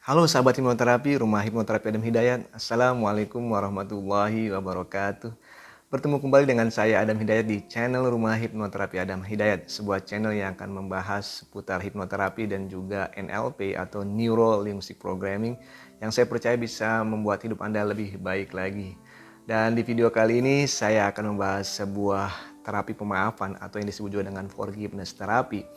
Halo sahabat hipnoterapi, Rumah Hipnoterapi Adam Hidayat. Assalamualaikum warahmatullahi wabarakatuh. Bertemu kembali dengan saya Adam Hidayat di channel Rumah Hipnoterapi Adam Hidayat, sebuah channel yang akan membahas seputar hipnoterapi dan juga NLP atau Neuro Linguistic Programming yang saya percaya bisa membuat hidup Anda lebih baik lagi. Dan di video kali ini saya akan membahas sebuah terapi pemaafan atau yang disebut juga dengan forgiveness therapy.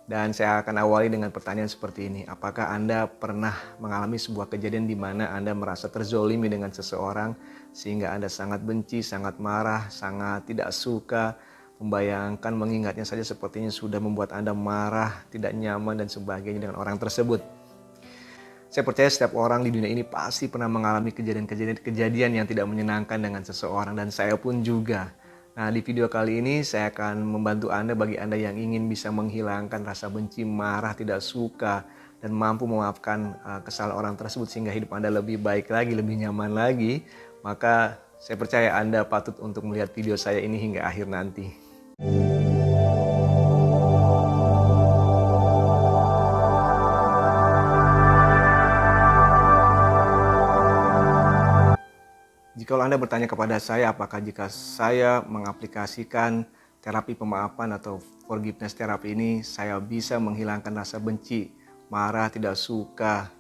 Dan saya akan awali dengan pertanyaan seperti ini. Apakah Anda pernah mengalami sebuah kejadian di mana Anda merasa terzolimi dengan seseorang sehingga Anda sangat benci, sangat marah, sangat tidak suka, membayangkan, mengingatnya saja sepertinya sudah membuat Anda marah, tidak nyaman dan sebagainya dengan orang tersebut? Saya percaya setiap orang di dunia ini pasti pernah mengalami kejadian yang tidak menyenangkan dengan seseorang, dan saya pun juga. Nah, di video kali ini saya akan membantu Anda, bagi Anda yang ingin bisa menghilangkan rasa benci, marah, tidak suka, dan mampu memaafkan kesalahan orang tersebut sehingga hidup Anda lebih baik lagi, lebih nyaman lagi. Maka saya percaya Anda patut untuk melihat video saya ini hingga akhir nanti. Jika Anda bertanya kepada saya, apakah jika saya mengaplikasikan terapi pemaafan atau forgiveness terapi ini, saya bisa menghilangkan rasa benci, marah, tidak suka,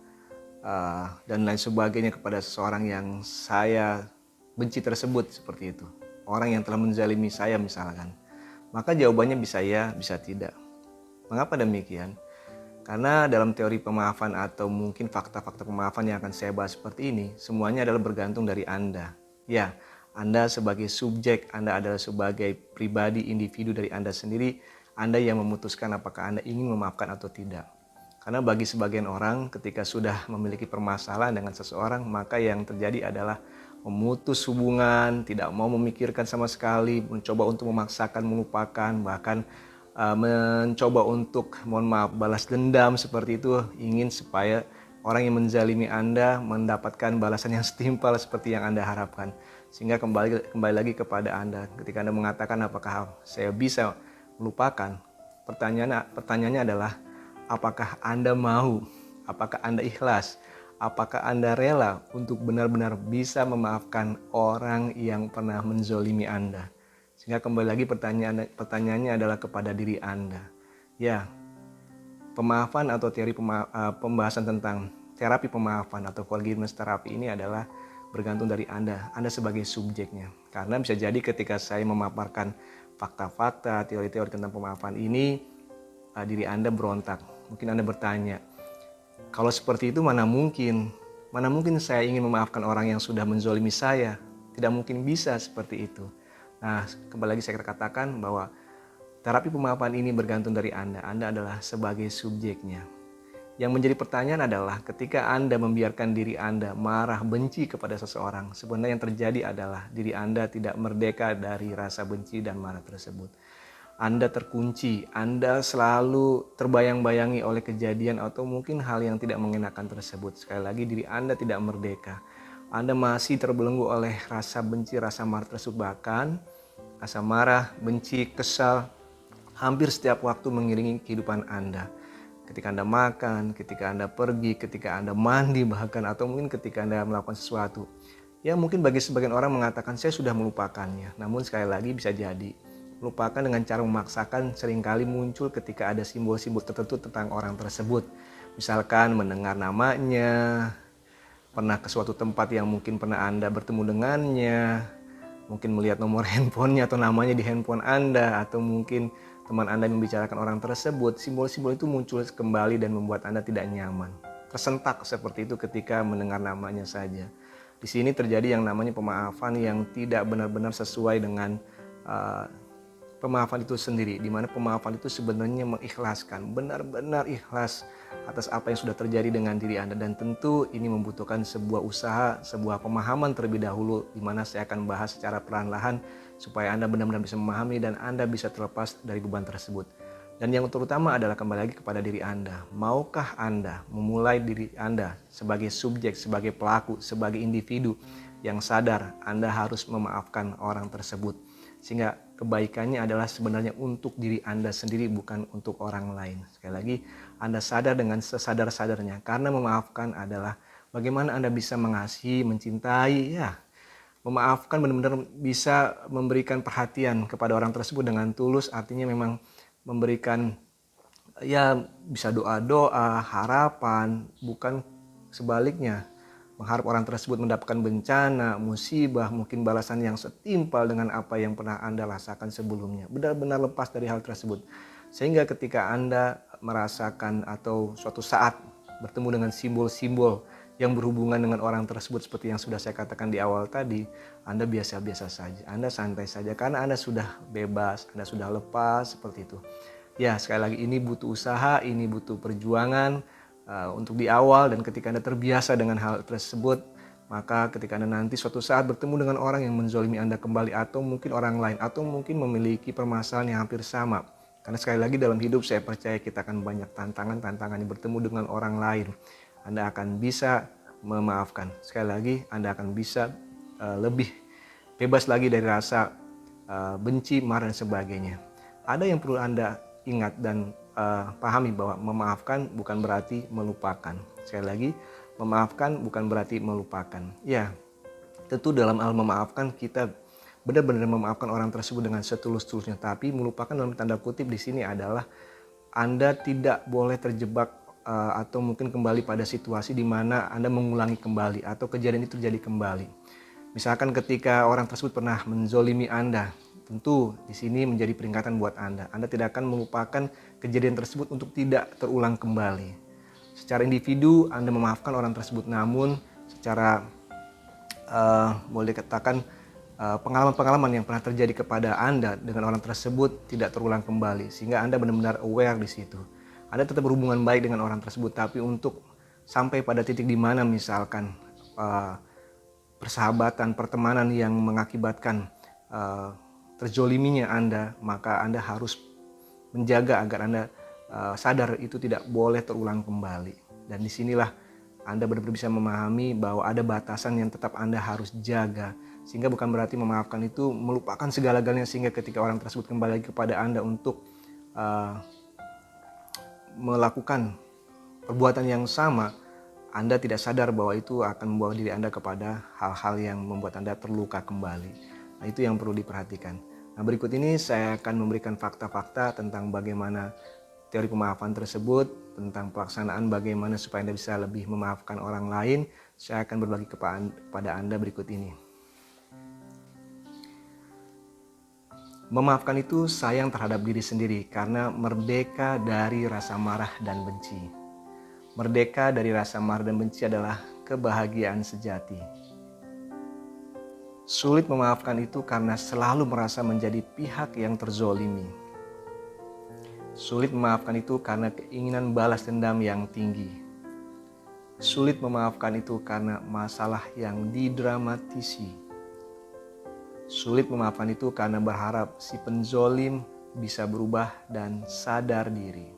dan lain sebagainya kepada seseorang yang saya benci tersebut, seperti itu. Orang yang telah menzalimi saya misalkan. Maka jawabannya bisa ya, bisa tidak. Mengapa demikian? Karena dalam teori pemaafan atau mungkin fakta-fakta pemaafan yang akan saya bahas seperti ini, semuanya adalah bergantung dari Anda. Ya, Anda sebagai subjek, Anda adalah sebagai pribadi, individu dari Anda sendiri, Anda yang memutuskan apakah Anda ingin memaafkan atau tidak. Karena bagi sebagian orang, ketika sudah memiliki permasalahan dengan seseorang, maka yang terjadi adalah memutus hubungan, tidak mau memikirkan sama sekali, mencoba untuk memaksakan melupakan, bahkan mencoba untuk, mohon maaf, balas dendam seperti itu, ingin supaya orang yang menzalimi Anda mendapatkan balasan yang setimpal seperti yang Anda harapkan. Sehingga kembali lagi kepada Anda, ketika Anda mengatakan apakah saya bisa melupakan, pertanyaannya adalah apakah Anda mau, apakah Anda ikhlas, apakah Anda rela untuk benar-benar bisa memaafkan orang yang pernah menzolimi Anda. Sehingga kembali lagi pertanyaannya adalah kepada diri Anda. Ya, pemaafan atau teori pembahasan tentang terapi pemaafan atau forgiveness terapi ini adalah bergantung dari Anda sebagai subjeknya. Karena bisa jadi ketika saya memaparkan fakta-fakta, teori-teori tentang pemaafan ini, diri Anda berontak. Mungkin Anda bertanya, kalau seperti itu mana mungkin saya ingin memaafkan orang yang sudah menzolimi saya? Tidak mungkin bisa seperti itu. Nah, kembali lagi saya katakan bahwa terapi pemaafan ini bergantung dari Anda. Anda adalah sebagai subjeknya. Yang menjadi pertanyaan adalah ketika Anda membiarkan diri Anda marah, benci kepada seseorang, sebenarnya yang terjadi adalah diri Anda tidak merdeka dari rasa benci dan marah tersebut. Anda terkunci, Anda selalu terbayang-bayangi oleh kejadian atau mungkin hal yang tidak mengenakan tersebut. Sekali lagi, diri Anda tidak merdeka. Anda masih terbelenggu oleh rasa benci, rasa marah tersebut, bahkan rasa marah, benci, kesal hampir setiap waktu mengiringi kehidupan Anda. Ketika Anda makan, ketika Anda pergi, ketika Anda mandi bahkan, atau mungkin ketika Anda melakukan sesuatu. Ya, mungkin bagi sebagian orang mengatakan saya sudah melupakannya. Namun sekali lagi bisa jadi melupakan dengan cara memaksakan seringkali muncul ketika ada simbol-simbol tertentu tentang orang tersebut. Misalkan mendengar namanya, pernah ke suatu tempat yang mungkin pernah Anda bertemu dengannya, mungkin melihat nomor handphonenya atau namanya di handphone Anda, atau mungkin teman Anda membicarakan orang tersebut. Simbol-simbol itu muncul kembali dan membuat Anda tidak nyaman. Tersentak seperti itu ketika mendengar namanya saja. Di sini terjadi yang namanya pemaafan yang tidak benar-benar sesuai dengan pemaafan itu sendiri, di mana pemaafan itu sebenarnya mengikhlaskan, benar-benar ikhlas atas apa yang sudah terjadi dengan diri Anda. Dan tentu ini membutuhkan sebuah usaha, sebuah pemahaman terlebih dahulu, di mana saya akan bahas secara perlahan-lahan supaya Anda benar-benar bisa memahami dan Anda bisa terlepas dari beban tersebut. Dan yang terutama adalah kembali lagi kepada diri Anda. Maukah Anda memulai diri Anda sebagai subjek, sebagai pelaku, sebagai individu yang sadar Anda harus memaafkan orang tersebut. Sehingga kebaikannya adalah sebenarnya untuk diri Anda sendiri, bukan untuk orang lain. Sekali lagi, Anda sadar dengan sesadar-sadarnya, karena memaafkan adalah bagaimana Anda bisa mengasihi, mencintai, ya. Memaafkan benar-benar bisa memberikan perhatian kepada orang tersebut dengan tulus, artinya memang memberikan, ya, bisa doa-doa, harapan, bukan sebaliknya. Mengharap orang tersebut mendapatkan bencana, musibah, mungkin balasan yang setimpal dengan apa yang pernah Anda rasakan sebelumnya. Benar-benar lepas dari hal tersebut. Sehingga ketika Anda merasakan atau suatu saat bertemu dengan simbol-simbol yang berhubungan dengan orang tersebut seperti yang sudah saya katakan di awal tadi, Anda biasa-biasa saja, Anda santai saja karena Anda sudah bebas, Anda sudah lepas seperti itu. Ya, sekali lagi ini butuh usaha, ini butuh perjuangan untuk di awal, dan ketika Anda terbiasa dengan hal tersebut, maka ketika Anda nanti suatu saat bertemu dengan orang yang menzolimi Anda kembali, atau mungkin orang lain, atau mungkin memiliki permasalahan yang hampir sama. Karena sekali lagi dalam hidup saya percaya kita akan banyak tantangan yang bertemu dengan orang lain. Anda akan bisa memaafkan. Sekali lagi Anda akan bisa lebih bebas lagi dari rasa benci, marah dan sebagainya. Ada yang perlu Anda ingat dan pahami bahwa memaafkan bukan berarti melupakan. Sekali lagi, memaafkan bukan berarti melupakan. Ya, tentu dalam hal memaafkan kita benar-benar memaafkan orang tersebut dengan setulus-tulusnya. Tapi melupakan dalam tanda kutip di sini adalah Anda tidak boleh terjebak atau mungkin kembali pada situasi di mana Anda mengulangi kembali atau kejadian itu terjadi kembali. Misalkan ketika orang tersebut pernah menzolimi Anda, tentu di sini menjadi peringatan buat Anda. Anda tidak akan melupakan kejadian tersebut untuk tidak terulang kembali. Secara individu Anda memaafkan orang tersebut, namun secara boleh dikatakan pengalaman-pengalaman yang pernah terjadi kepada Anda dengan orang tersebut tidak terulang kembali, sehingga Anda benar-benar aware di situ. Anda tetap berhubungan baik dengan orang tersebut, tapi untuk sampai pada titik di mana misalkan persahabatan, pertemanan yang mengakibatkan terzoliminya Anda, maka Anda harus menjaga agar Anda sadar itu tidak boleh terulang kembali. Dan disinilah Anda benar-benar bisa memahami bahwa ada batasan yang tetap Anda harus jaga. Sehingga bukan berarti memaafkan itu melupakan segala-galanya, sehingga ketika orang tersebut kembali lagi kepada Anda untuk melakukan perbuatan yang sama, Anda tidak sadar bahwa itu akan membawa diri Anda kepada hal-hal yang membuat Anda terluka kembali. Nah, itu yang perlu diperhatikan. Nah, berikut ini saya akan memberikan fakta-fakta tentang bagaimana teori pemaafan tersebut, tentang pelaksanaan bagaimana supaya Anda bisa lebih memaafkan orang lain. Saya akan berbagi kepada Anda berikut ini. Memaafkan itu sayang terhadap diri sendiri karena merdeka dari rasa marah dan benci. Merdeka dari rasa marah dan benci adalah kebahagiaan sejati. Sulit memaafkan itu karena selalu merasa menjadi pihak yang terzolimi. Sulit memaafkan itu karena keinginan balas dendam yang tinggi. Sulit memaafkan itu karena masalah yang didramatisi. Sulit memaafkan itu karena berharap si penzolim bisa berubah dan sadar diri.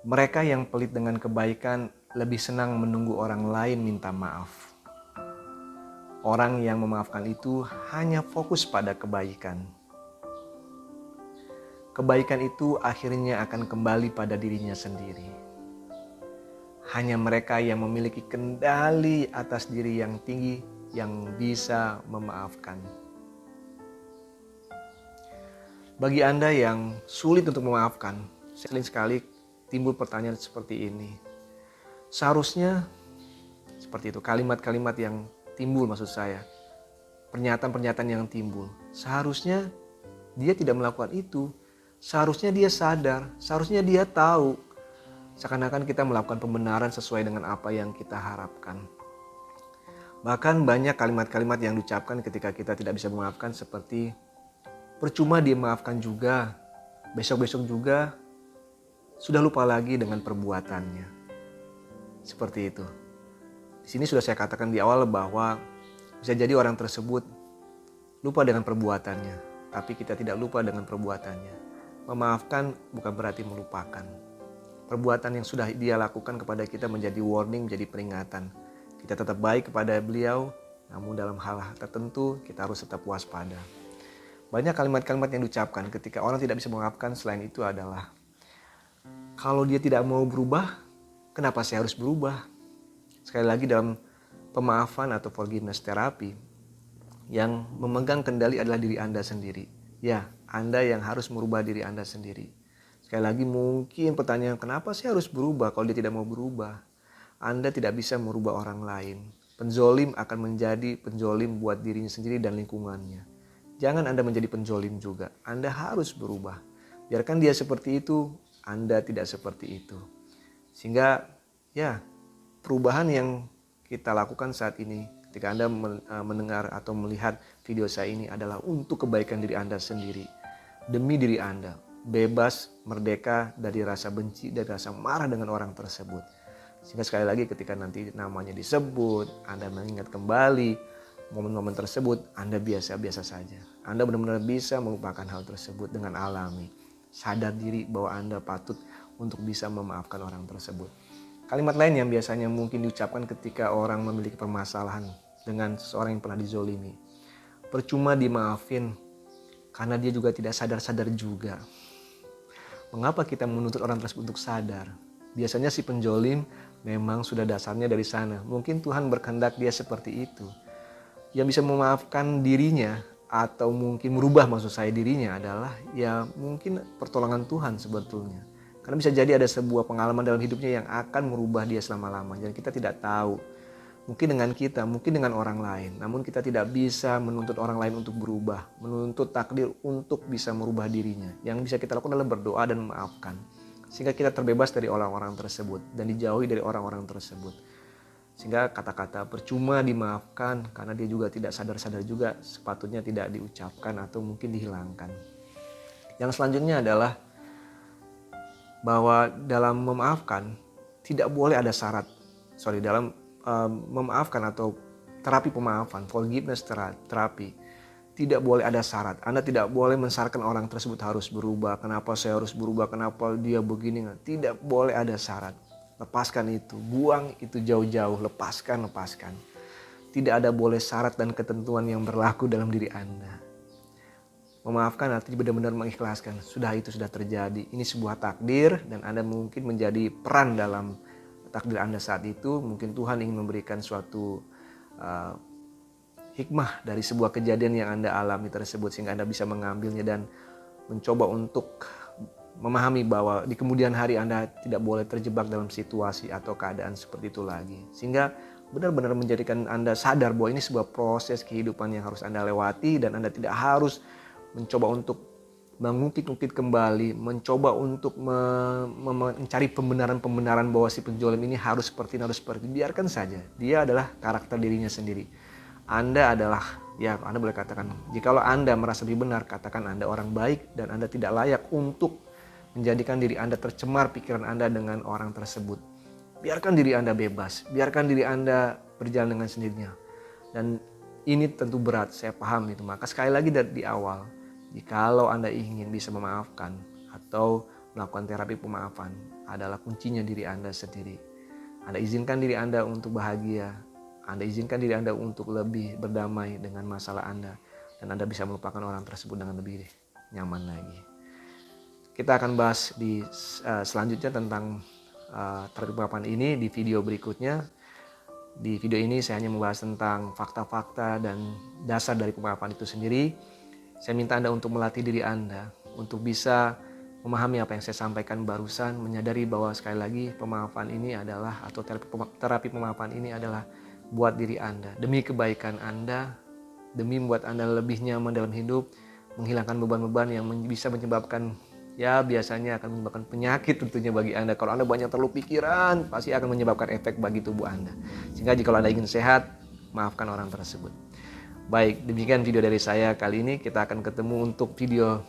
Mereka yang pelit dengan kebaikan lebih senang menunggu orang lain minta maaf. Orang yang memaafkan itu hanya fokus pada kebaikan. Kebaikan itu akhirnya akan kembali pada dirinya sendiri. Hanya mereka yang memiliki kendali atas diri yang tinggi yang bisa memaafkan. Bagi Anda yang sulit untuk memaafkan, sering sekali timbul pertanyaan seperti ini. Seharusnya seperti itu, kalimat-kalimat yang timbul, maksud saya, pernyataan-pernyataan yang timbul. Seharusnya dia tidak melakukan itu. Seharusnya dia sadar, seharusnya dia tahu. Seakan-akan kita melakukan pembenaran sesuai dengan apa yang kita harapkan. Bahkan banyak kalimat-kalimat yang diucapkan ketika kita tidak bisa memaafkan seperti percuma dia maafkan juga, besok-besok juga sudah lupa lagi dengan perbuatannya. Seperti itu. Di sini sudah saya katakan di awal bahwa bisa jadi orang tersebut lupa dengan perbuatannya, tapi kita tidak lupa dengan perbuatannya. Memaafkan bukan berarti melupakan. Perbuatan yang sudah dia lakukan kepada kita menjadi warning, menjadi peringatan. Kita tetap baik kepada beliau, namun dalam hal tertentu kita harus tetap waspada. Banyak kalimat-kalimat yang diucapkan ketika orang tidak bisa memaafkan selain itu adalah, kalau dia tidak mau berubah, kenapa saya harus berubah? Sekali lagi, dalam pemaafan atau forgiveness terapi, yang memegang kendali adalah diri Anda sendiri. Ya, Anda yang harus merubah diri Anda sendiri. Sekali lagi, mungkin pertanyaan, kenapa saya harus berubah kalau dia tidak mau berubah? Anda tidak bisa merubah orang lain. Penzolim akan menjadi penzolim buat dirinya sendiri dan lingkungannya. Jangan Anda menjadi penzolim juga. Anda harus berubah. Biarkan dia seperti itu, Anda tidak seperti itu. Sehingga ya, perubahan yang kita lakukan saat ini ketika Anda mendengar atau melihat video saya ini adalah untuk kebaikan diri Anda sendiri. Demi diri Anda, bebas, merdeka dari rasa benci, dari rasa marah dengan orang tersebut. Sehingga sekali lagi ketika nanti namanya disebut, Anda mengingat kembali momen-momen tersebut, Anda biasa-biasa saja. Anda benar-benar bisa melupakan hal tersebut dengan alami. Sadar diri bahwa Anda patut untuk bisa memaafkan orang tersebut. Kalimat lain yang biasanya mungkin diucapkan ketika orang memiliki permasalahan dengan seseorang yang pernah dizolimi. Percuma dimaafin karena dia juga tidak sadar-sadar juga. Mengapa kita menuntut orang tersebut untuk sadar? Biasanya si penjolim memang sudah dasarnya dari sana. Mungkin Tuhan berkehendak dia seperti itu. Yang bisa memaafkan dirinya atau mungkin merubah maksud saya dirinya adalah ya mungkin pertolongan Tuhan sebetulnya. Karena bisa jadi ada sebuah pengalaman dalam hidupnya yang akan merubah dia selama-lamanya. Dan kita tidak tahu. Mungkin dengan kita, mungkin dengan orang lain. Namun kita tidak bisa menuntut orang lain untuk berubah. Menuntut takdir untuk bisa merubah dirinya. Yang bisa kita lakukan adalah berdoa dan memaafkan. Sehingga kita terbebas dari orang-orang tersebut. Dan dijauhi dari orang-orang tersebut. Sehingga kata-kata percuma dimaafkan karena dia juga tidak sadar-sadar juga sepatutnya tidak diucapkan atau mungkin dihilangkan. Yang selanjutnya adalah bahwa dalam memaafkan tidak boleh ada syarat. Dalam memaafkan atau terapi pemaafan, forgiveness terapi, tidak boleh ada syarat. Anda tidak boleh mensyaratkan orang tersebut harus berubah. Kenapa saya harus berubah? Kenapa dia begini? Tidak boleh ada syarat. Lepaskan itu, buang itu jauh-jauh, lepaskan. Tidak ada boleh syarat dan ketentuan yang berlaku dalam diri Anda. Memaafkan artinya benar-benar mengikhlaskan. Itu sudah terjadi. Ini sebuah takdir dan Anda mungkin menjadi peran dalam takdir Anda saat itu. Mungkin Tuhan ingin memberikan suatu hikmah dari sebuah kejadian yang Anda alami tersebut sehingga Anda bisa mengambilnya dan mencoba untuk memahami bahwa di kemudian hari Anda tidak boleh terjebak dalam situasi atau keadaan seperti itu lagi. Sehingga benar-benar menjadikan Anda sadar bahwa ini sebuah proses kehidupan yang harus Anda lewati dan Anda tidak harus mencoba untuk mengungkit-ungkit kembali, mencoba untuk mencari pembenaran-pembenaran bahwa si penjolim ini harus seperti ini. Biarkan saja, dia adalah karakter dirinya sendiri. Anda adalah, Anda boleh katakan, jikalau Anda merasa lebih benar, katakan Anda orang baik dan Anda tidak layak untuk menjadikan diri Anda tercemar pikiran Anda dengan orang tersebut. Biarkan diri Anda bebas, biarkan diri Anda berjalan dengan sendirinya. Dan ini tentu berat, saya paham itu. Maka sekali lagi di awal, jikalau Anda ingin bisa memaafkan atau melakukan terapi pemaafan, adalah kuncinya diri Anda sendiri. Anda izinkan diri Anda untuk bahagia, Anda izinkan diri Anda untuk lebih berdamai dengan masalah Anda, dan Anda bisa melupakan orang tersebut dengan lebih nyaman lagi. Kita akan bahas di selanjutnya tentang terapi pemaafan ini di video berikutnya. Di video ini saya hanya membahas tentang fakta-fakta dan dasar dari pemaafan itu sendiri. Saya minta Anda untuk melatih diri Anda untuk bisa memahami apa yang saya sampaikan barusan, menyadari bahwa sekali lagi pemaafan ini adalah atau terapi pemaafan ini adalah buat diri Anda, demi kebaikan Anda, demi membuat Anda lebih nyaman dalam hidup, menghilangkan beban-beban yang bisa menyebabkan biasanya akan menyebabkan penyakit tentunya bagi Anda. Kalau Anda banyak terlalu pikiran, pasti akan menyebabkan efek bagi tubuh Anda. Sehingga jika Anda ingin sehat, maafkan orang tersebut. Baik, demikian video dari saya kali ini. Kita akan ketemu untuk video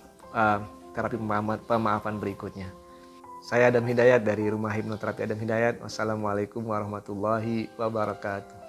terapi pemaafan berikutnya. Saya Adam Hidayat dari Rumah Hipnoterapi Adam Hidayat. Wassalamualaikum warahmatullahi wabarakatuh.